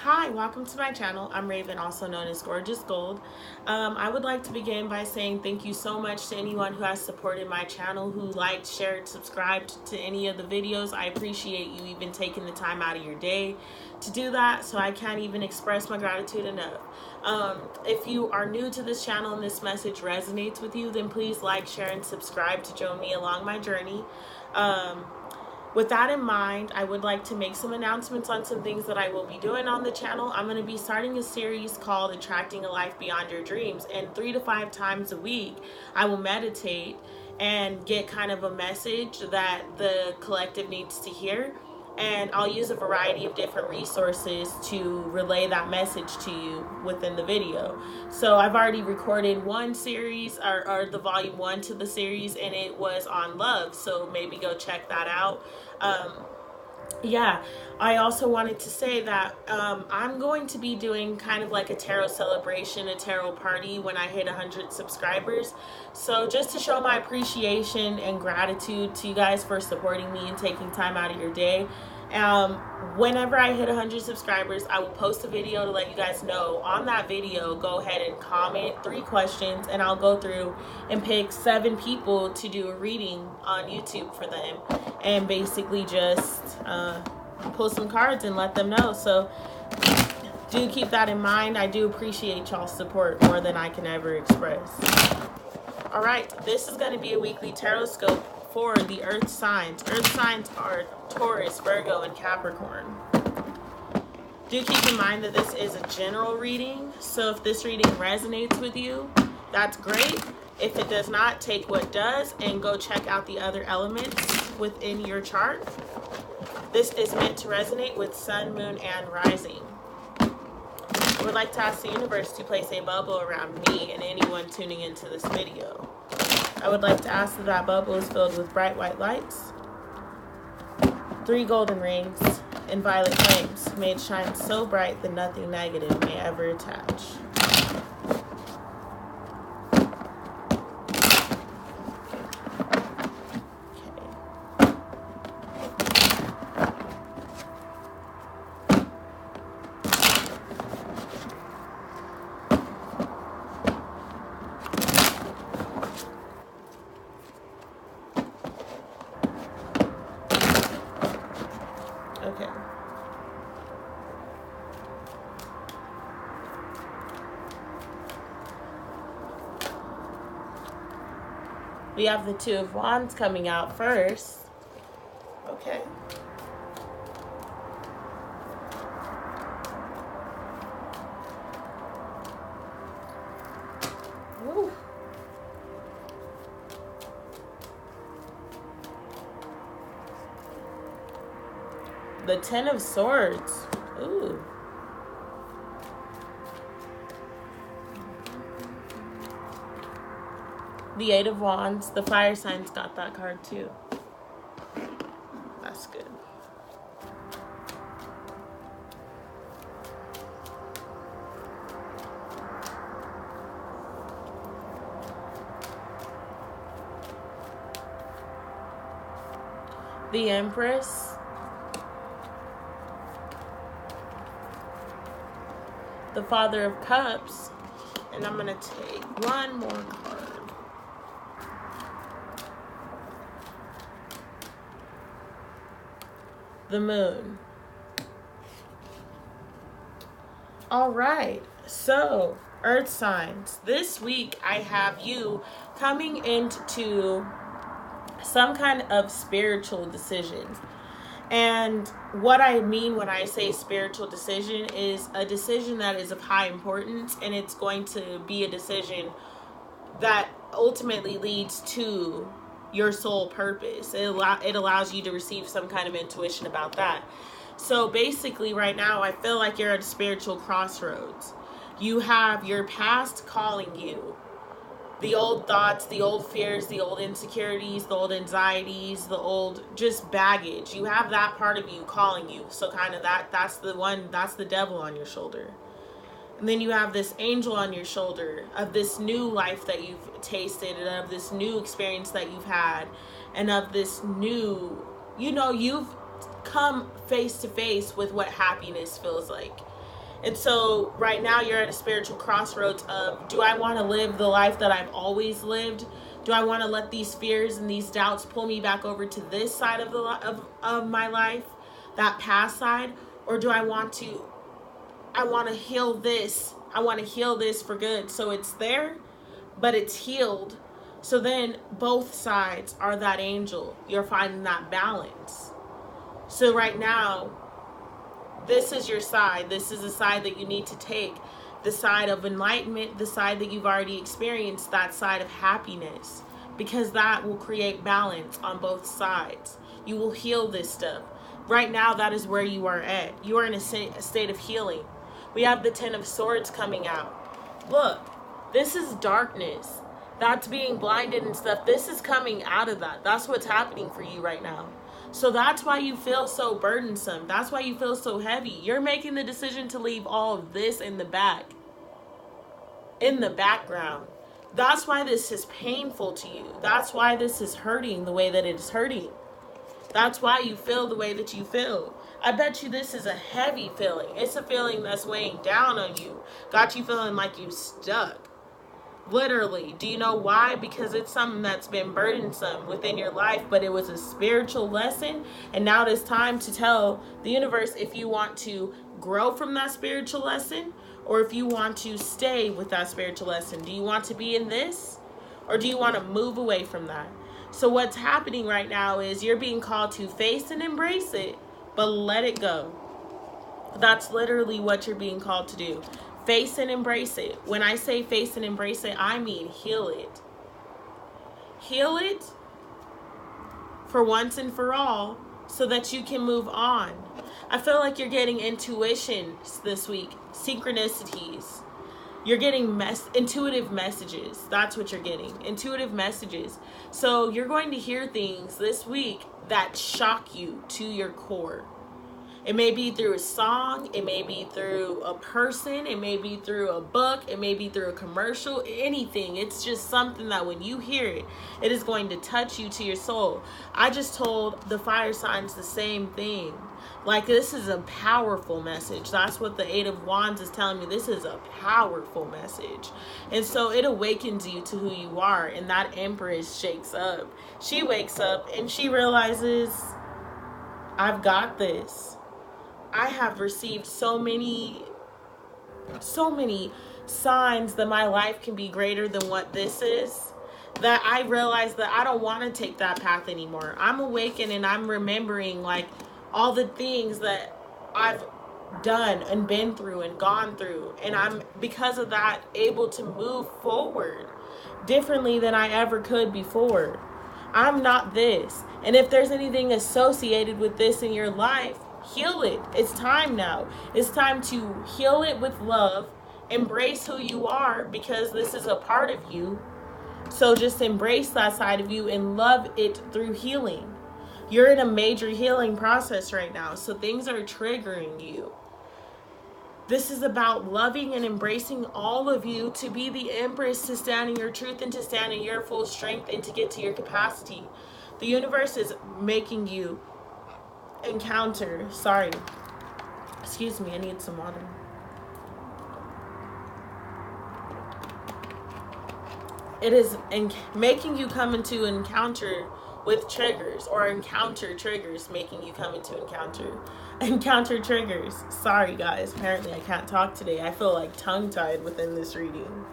Hi, welcome to my channel. I'm Raven, also known as Gorgeous Gold. I would like to begin by saying thank you so much to anyone who has supported my channel, who liked, shared, subscribed to any of the videos. I appreciate you even taking the time out of your day to do that, so I can't even express my gratitude enough. If you are new to this channel and this message resonates with you, then please like, share, and subscribe to join me along my journey. With that in mind, I would like to make some announcements on some things that I will be doing on the channel. I'm going to be starting a series called Attracting a Life Beyond Your Dreams, and 3 to 5 times a week I will meditate and get kind of a message that the collective needs to hear, and I'll use a variety of different resources to relay that message to you within the video. So I've already recorded one series, or the volume 1 to the series, and it was on love, so maybe go check that out. Yeah, I also wanted to say that I'm going to be doing kind of like a tarot celebration, a tarot party when I hit 100 subscribers. So just to show my appreciation and gratitude to you guys for supporting me and taking time out of your day, whenever I hit 100 subscribers, I will post a video to let you guys know. On that video, go ahead and comment 3 questions, and I'll go through and pick 7 people to do a reading on YouTube for them, and basically just pull some cards and let them know. So do keep that in mind. I do appreciate y'all's support more than I can ever express. All right, this is going to be a weekly tarot scope for the earth signs. Earth signs are Taurus, Virgo, and Capricorn. Do keep in mind that this is a general reading, so if this reading resonates with you, that's great. If it does not, take what does and go check out the other elements within your chart. This is meant to resonate with sun, moon, and rising. I would like to ask the universe to place a bubble around me and anyone tuning into this video. I would like to ask that that bubble is filled with bright white lights, 3 golden rings, and violet flames. May it shine so bright that nothing negative may ever attach. Okay. We have the 2 of Wands coming out first. Okay. Woo. The 10 of Swords. Ooh. The 8 of Wands. The fire signs got that card too. That's good. The Empress. The Father of Cups. And I'm going to take one more card. The Moon. All right, so earth signs, this week I have you coming into some kind of spiritual decision. And what I mean when I say spiritual decision is a decision that is of high importance, and it's going to be a decision that ultimately leads to your soul purpose. It allows you to receive some kind of intuition about that. So basically right now I feel like you're at a spiritual crossroads. You have your past calling you. The old thoughts, the old fears, the old insecurities, the old anxieties, the old just baggage. You have that part of you calling you. So kind of that's the devil on your shoulder. And then you have this angel on your shoulder of this new life that you've tasted, and of this new experience that you've had, and of this new, you've come face to face with what happiness feels like. And so right now you're at a spiritual crossroads of, do I want to live the life that I've always lived? Do I want to let these fears and these doubts pull me back over to this side of of my life, that past side? Or do I want to heal this? I want to heal this for good. So it's there, but it's healed. So then both sides are that angel. You're finding that balance. So right now, this is your side. This is the side that you need to take. The side of enlightenment, the side that you've already experienced, that side of happiness. Because that will create balance on both sides. You will heal this stuff. Right now, that is where you are at. You are in a state of healing. We have the Ten of Swords coming out. Look, this is darkness. That's being blinded and stuff. This is coming out of that. That's what's happening for you right now. So that's why you feel so burdensome. That's why you feel so heavy. You're making the decision to leave all of this in the background. That's why this is painful to you. That's why this is hurting the way that it is hurting. That's why you feel the way that you feel. I bet you this is a heavy feeling. It's a feeling that's weighing down on you. Got you feeling like you stuck. Literally. Do you know why? Because it's something that's been burdensome within your life, but it was a spiritual lesson. And now it is time to tell the universe if you want to grow from that spiritual lesson or if you want to stay with that spiritual lesson. Do you want to be in this or do you want to move away from that? So what's happening right now is you're being called to face and embrace it, but let it go. That's literally what you're being called to do. Face and embrace it. When I say face and embrace it, I mean heal it. Heal it for once and for all so that you can move on. I feel like you're getting intuitions this week, synchronicities. You're getting intuitive messages. That's what you're getting. Intuitive messages. So you're going to hear things this week that shock you to your core. It may be through a song, it may be through a person, it may be through a book, it may be through a commercial, anything. It's just something that when you hear it, it is going to touch you to your soul. I just told the fire signs the same thing. Like, this is a powerful message. That's what the Eight of Wands is telling me. This is a powerful message. And so it awakens you to who you are. And that Empress shakes up. She wakes up and she realizes, I've got this. I have received so many signs that my life can be greater than what this is, that I realize that I don't want to take that path anymore. I'm awakened and I'm remembering like all the things that I've done and been through and gone through. And I'm, because of that, able to move forward differently than I ever could before. I'm not this. And if there's anything associated with this in your life, heal it. It's time now. It's time to heal it with love. Embrace who you are because this is a part of you. So just embrace that side of you and love it through healing. You're in a major healing process right now. So things are triggering you. This is about loving and embracing all of you to be the Empress, to stand in your truth and to stand in your full strength and to get to your capacity. The universe is making you encounter, excuse me, I need some water. It is making you come into encounter with triggers, or encounter triggers, making you come into encounter triggers. Sorry guys, apparently I can't talk today. I feel like tongue-tied within this reading.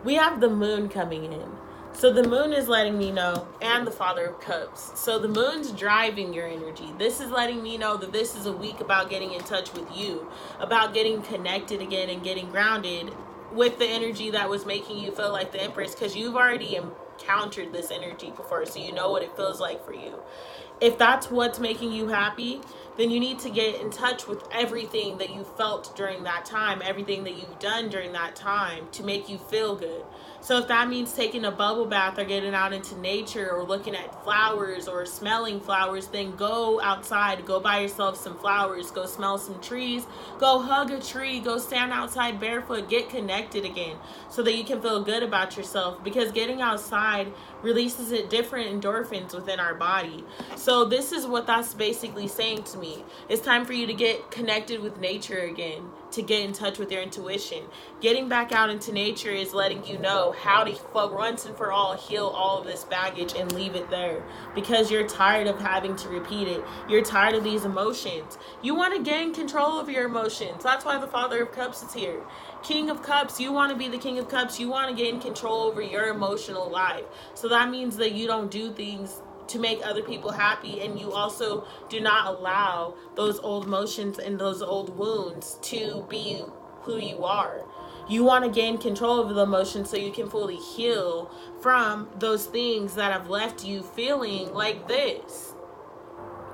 We have the moon coming in. So the moon is letting me know, and the Father of Cups. So the moon's driving your energy. This is letting me know that this is a week about getting in touch with you, about getting connected again and getting grounded with the energy that was making you feel like the Empress, because you've already encountered this energy before, so you know what it feels like for you. If that's what's making you happy, then you need to get in touch with everything that you felt during that time, everything that you've done during that time to make you feel good. So if that means taking a bubble bath or getting out into nature or looking at flowers or smelling flowers, then go outside, go buy yourself some flowers, go smell some trees, go hug a tree, go stand outside barefoot, get connected again so that you can feel good about yourself, because getting outside releases different endorphins within our body. So this is what that's basically saying to me. It's time for you to get connected with nature again, to get in touch with your intuition. Getting back out into nature is letting you know how to once and for all heal all of this baggage and leave it there, because you're tired of having to repeat it. You're tired of these emotions. You want to gain control of your emotions. That's why the Father of Cups is here. King of Cups, you want to be the King of Cups. You want to gain control over your emotional life. So that means that you don't do things to make other people happy, and you also do not allow those old emotions and those old wounds to be who you are. You want to gain control over the emotions so you can fully heal from those things that have left you feeling like this.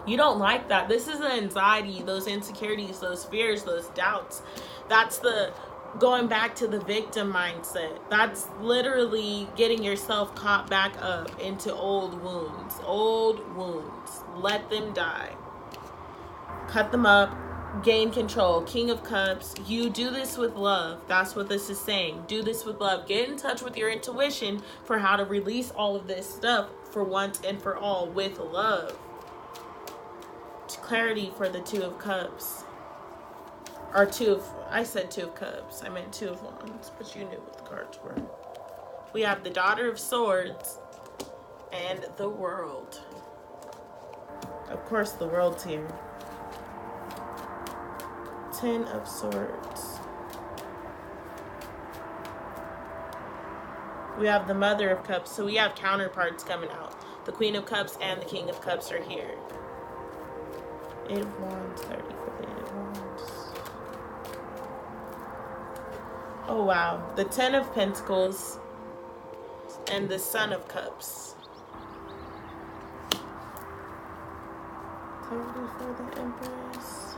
You don't like that. This is the anxiety, those insecurities, those fears, those doubts. That's the going back to the victim mindset. That's literally getting yourself caught back up into old wounds. Old wounds. Let them die. Cut them up. Gain control. King of Cups. You do this with love. That's what this is saying. Do this with love. Get in touch with your intuition for how to release all of this stuff for once and for all with love. Clarity for the Two of Cups. Or I said Two of Cups. I meant Two of Wands, but you knew what the cards were. We have the Daughter of Swords and the World. Of course, the World's here. Ten of Swords. We have the Mother of Cups, so we have counterparts coming out. The Queen of Cups and the King of Cups are here. Eight of Wands, 30 for the Eight of Wands. Oh, wow. The Ten of Pentacles and the Son of Cups. Clarity for the Empress.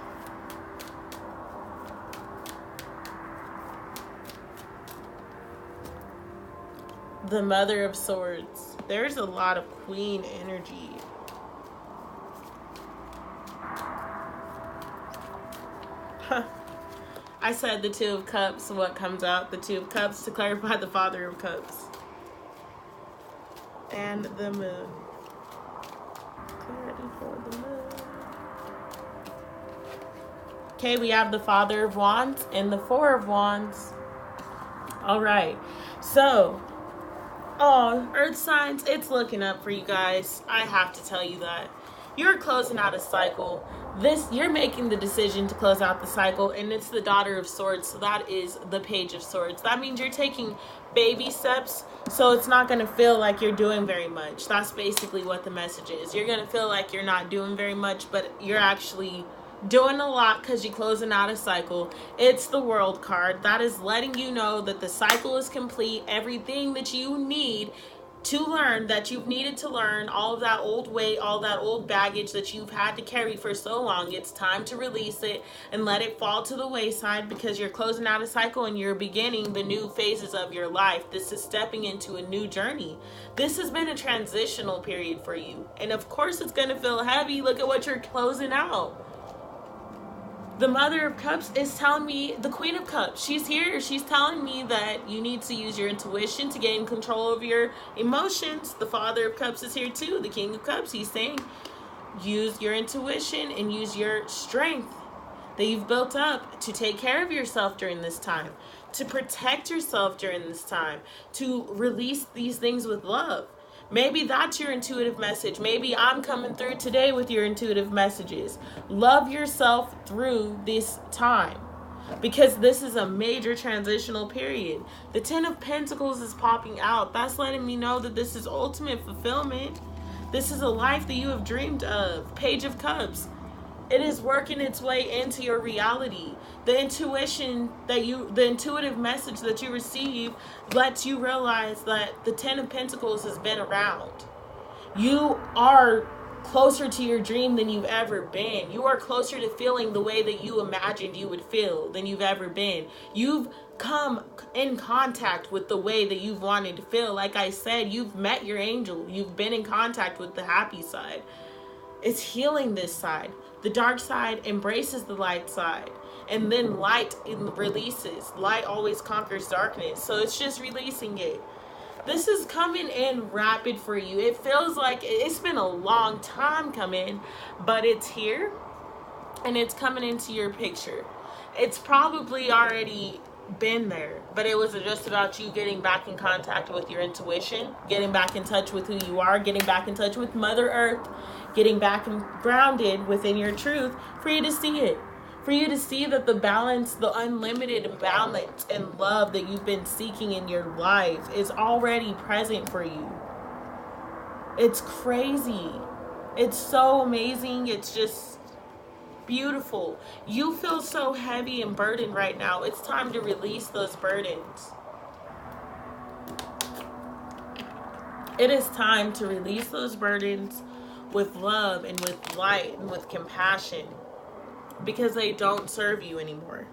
The Mother of Swords. There's a lot of Queen energy. I said the Two of Cups. What comes out? The Two of Cups to clarify the Father of Cups. And the Moon. Clarity for the Moon. Okay, we have the Father of Wands and the Four of Wands. All right. So, Earth signs, it's looking up for you guys. I have to tell you that. You're closing out a cycle. You're making the decision to close out the cycle, and it's the Daughter of Swords, so that is the Page of Swords. That means you're taking baby steps, so it's not going to feel like you're doing very much. That's basically what the message is. You're going to feel like you're not doing very much, but you're actually doing a lot because you're closing out a cycle. It's the World card. That is letting you know that the cycle is complete. Everything that you need to learn, that you've needed to learn, all of that old weight, all that old baggage that you've had to carry for so long, it's time to release it and let it fall to the wayside, because you're closing out a cycle and you're beginning the new phases of your life. This is stepping into a new journey. This has been a transitional period for you, and of course it's going to feel heavy. Look at what you're closing out. The Mother of Cups is telling me, the Queen of Cups, she's here. She's telling me that you need to use your intuition to gain control of your emotions. The Father of Cups is here too. The King of Cups, he's saying, use your intuition and use your strength that you've built up to take care of yourself during this time, to protect yourself during this time, to release these things with love. Maybe that's your intuitive message. Maybe I'm coming through today with your intuitive messages. Love yourself through this time, because this is a major transitional period. The Ten of Pentacles is popping out. That's letting me know that this is ultimate fulfillment. This is a life that you have dreamed of. Page of Cups. It is working its way into your reality. The intuition the intuitive message that you receive lets you realize that the Ten of Pentacles has been around. You are closer to your dream than you've ever been. You are closer to feeling the way that you imagined you would feel than you've ever been. You've come in contact with the way that you've wanted to feel. Like I said, you've met your angel. You've been in contact with the happy side. It's healing this side. The dark side embraces the light side, and then light releases. Light always conquers darkness, so it's just releasing it. This is coming in rapid for you. It feels like it's been a long time coming, but it's here and it's coming into your picture. It's probably already been there, but it was just about you getting back in contact with your intuition, getting back in touch with who you are, getting back in touch with Mother Earth, getting back and grounded within your truth for you to see it. For you to see that the balance, the unlimited balance and love that you've been seeking in your life is already present for you. It's crazy. It's so amazing. It's just beautiful. You feel so heavy and burdened right now. It's time to release those burdens. It is time to release those burdens with love and with light and with compassion, because they don't serve you anymore.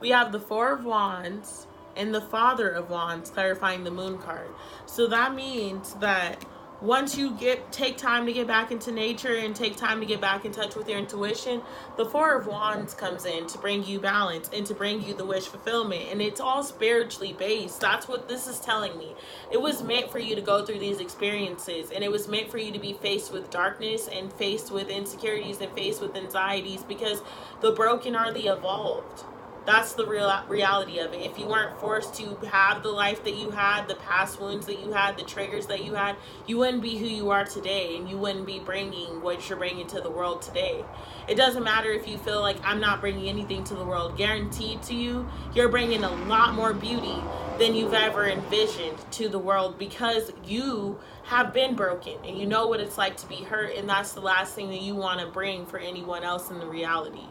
We have the Four of Wands and the Father of Wands clarifying the Moon card. So that means that once you take time to get back into nature and take time to get back in touch with your intuition, the Four of Wands comes in to bring you balance and to bring you the wish fulfillment. And it's all spiritually based. That's what this is telling me. It was meant for you to go through these experiences, and it was meant for you to be faced with darkness and faced with insecurities and faced with anxieties, because the broken are the evolved. That's the reality of it. If you weren't forced to have the life that you had, the past wounds that you had, the triggers that you had, you wouldn't be who you are today, and you wouldn't be bringing what you're bringing to the world today. It doesn't matter if you feel like I'm not bringing anything to the world. Guaranteed to you, you're bringing a lot more beauty than you've ever envisioned to the world, because you have been broken and you know what it's like to be hurt, and that's the last thing that you want to bring for anyone else in the reality.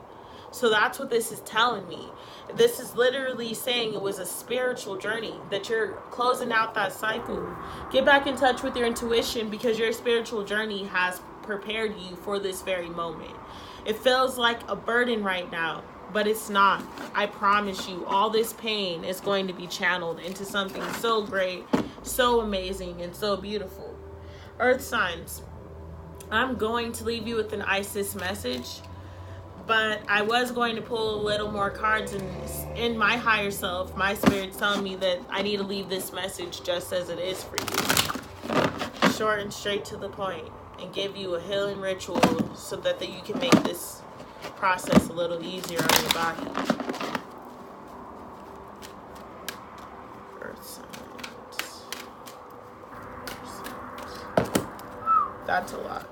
So that's what this is telling me. This is literally saying it was a spiritual journey, that you're closing out that cycle. Get back in touch with your intuition, because your spiritual journey has prepared you for this very moment. It feels like a burden right now, but it's not. I promise you, all this pain is going to be channeled into something so great, so amazing, and so beautiful. Earth signs, I'm going to leave you with an Isis message. But I was going to pull a little more cards, and in my higher self, my spirit's telling me that I need to leave this message just as it is for you. Short and straight to the point, and give you a healing ritual so that you can make this process a little easier on your body. Earth signs. That's a lot.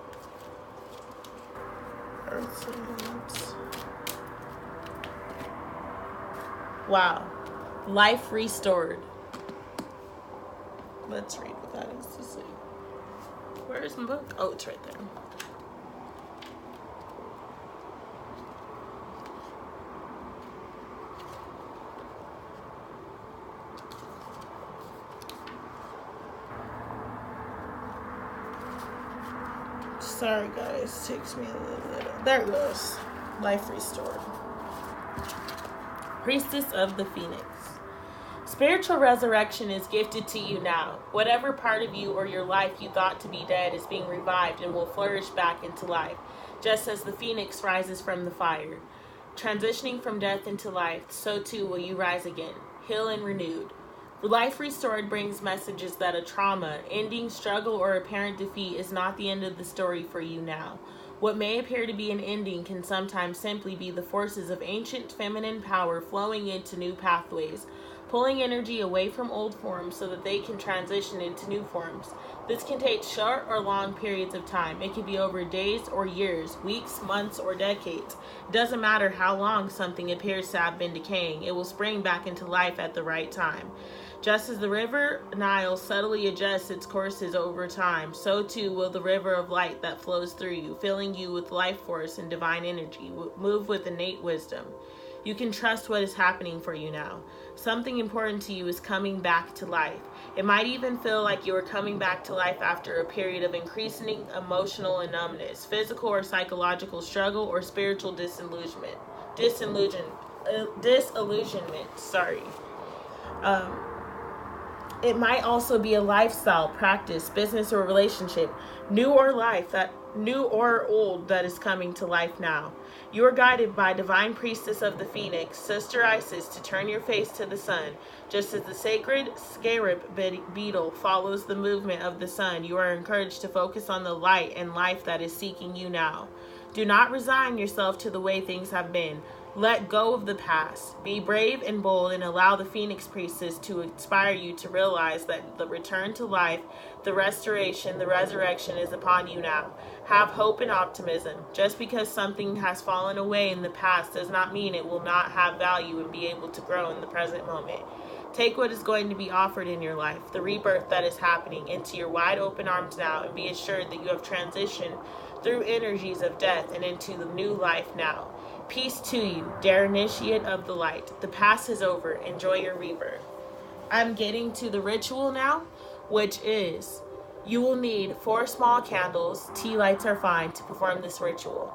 Earth signs. Wow. Life restored. Let's read what that is to see. Where is my book? Oh, it's right there. Sorry guys, takes me a little. There it goes. Life restored. Priestess of the Phoenix. Spiritual resurrection is gifted to you now. Whatever part of you or your life you thought to be dead is being revived and will flourish back into life, just as the phoenix rises from the fire. Transitioning from death into life, so too will you rise again, healed and renewed. Life restored brings messages that a trauma, ending, struggle, or apparent defeat is not the end of the story for you now. What may appear to be an ending can sometimes simply be the forces of ancient feminine power flowing into new pathways, pulling energy away from old forms so that they can transition into new forms. This can take short or long periods of time. It can be over days or years, weeks, months, or decades. It doesn't matter how long something appears to have been decaying. It will spring back into life at the right time. Just as the river Nile subtly adjusts its courses over time, so too will the river of light that flows through you, filling you with life force and divine energy, move with innate wisdom. You can trust what is happening for you now. Something important to you is coming back to life. It might even feel like you are coming back to life after a period of increasing emotional numbness, physical or psychological struggle, or spiritual disillusionment. It might also be a lifestyle, practice, business, or relationship, new or life, that new or old, that is coming to life now. You are guided by divine priestess of the phoenix, Sister Isis, to turn your face to the sun. Just as the sacred scarab beetle follows the movement of the sun, you are encouraged to focus on the light and life that is seeking you now. Do not resign yourself to the way things have been. Let go of the past. Be brave and bold and allow the Phoenix Priestess to inspire you to realize that the return to life, the restoration, the resurrection is upon you now. Have hope and optimism. Just because something has fallen away in the past does not mean it will not have value and be able to grow in the present moment. Take what is going to be offered in your life, the rebirth that is happening, into your wide open arms now, and be assured that you have transitioned through energies of death and into the new life now. Peace to you, dear initiate of the light. The past is over. Enjoy your rebirth. I'm getting to the ritual now, which is you will need 4 small candles. Tea lights are fine to perform this ritual.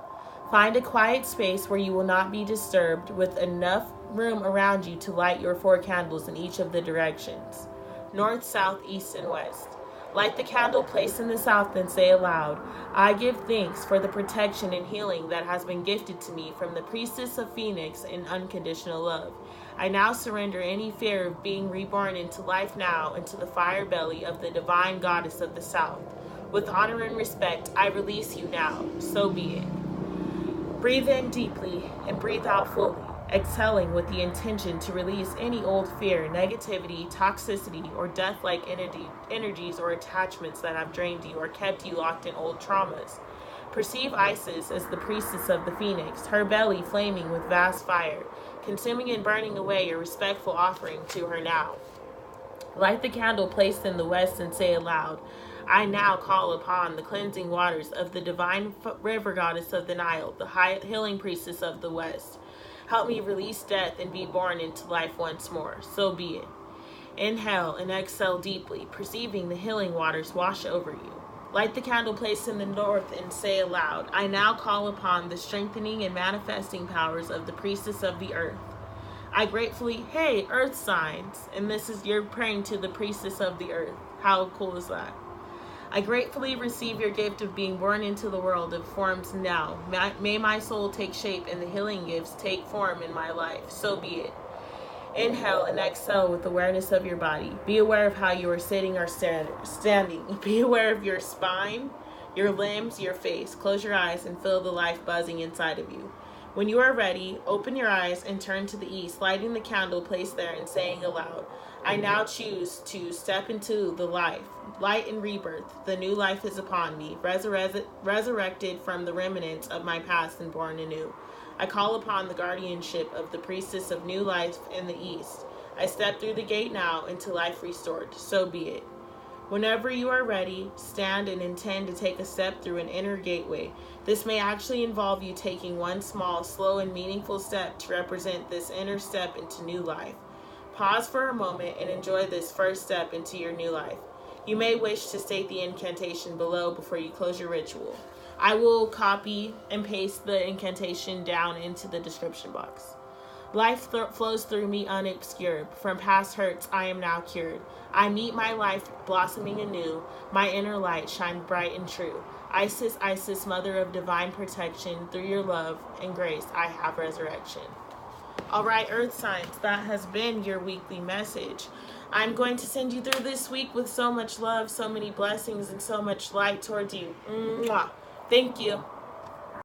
Find a quiet space where you will not be disturbed, with enough room around you to light your 4 candles in each of the directions: north, south, east, and west. Light the candle placed in the south, then say aloud, I give thanks for the protection and healing that has been gifted to me from the Priestess of Phoenix in unconditional love. I now surrender any fear of being reborn into life now, into the fire belly of the divine goddess of the south. With honor and respect, I release you now. So be it. Breathe in deeply and breathe out fully, exhaling with the intention to release any old fear, negativity, toxicity, or death-like energies or attachments that have drained you or kept you locked in old traumas. Perceive Isis as the priestess of the phoenix, her belly flaming with vast fire, consuming and burning away your respectful offering to her now. Light the candle placed in the west and say aloud, I now call upon the cleansing waters of the divine river goddess of the Nile, the high healing priestess of the west. Help me release death and be born into life once more. So be it. Inhale and exhale deeply, perceiving the healing waters wash over you. Light the candle placed in the north and say aloud, I now call upon the strengthening and manifesting powers of the priestess of the earth. I gratefully, hey, earth signs, and this is you're praying to the priestess of the earth. How cool is that? I gratefully receive your gift of being born into the world of forms now. May my soul take shape and the healing gifts take form in my life. So be it. Inhale and exhale with awareness of your body. Be aware of how you are sitting or standing. Be aware of your spine, your limbs, your face. Close your eyes and feel the life buzzing inside of you. When you are ready, open your eyes and turn to the east, lighting the candle placed there and saying aloud, I now choose to step into the light and rebirth. The new life is upon me, resurrected from the remnants of my past and born anew. I call upon the guardianship of the priestess of new life in the east. I step through the gate now into life restored. So be it. Whenever you are ready, stand and intend to take a step through an inner gateway. This may actually involve you taking one small, slow, and meaningful step to represent this inner step into new life. Pause for a moment and enjoy this first step into your new life. You may wish to state the incantation below before you close your ritual. I will copy and paste the incantation down into the description box. Life flows through me unobscured. From past hurts, I am now cured. I meet my life blossoming anew. My inner light shines bright and true. Isis, Isis, mother of divine protection, through your love and grace, I have resurrection. All right, Earth signs, that has been your weekly message. I'm going to send you through this week with so much love, so many blessings, and so much light towards you. Mwah. Thank you.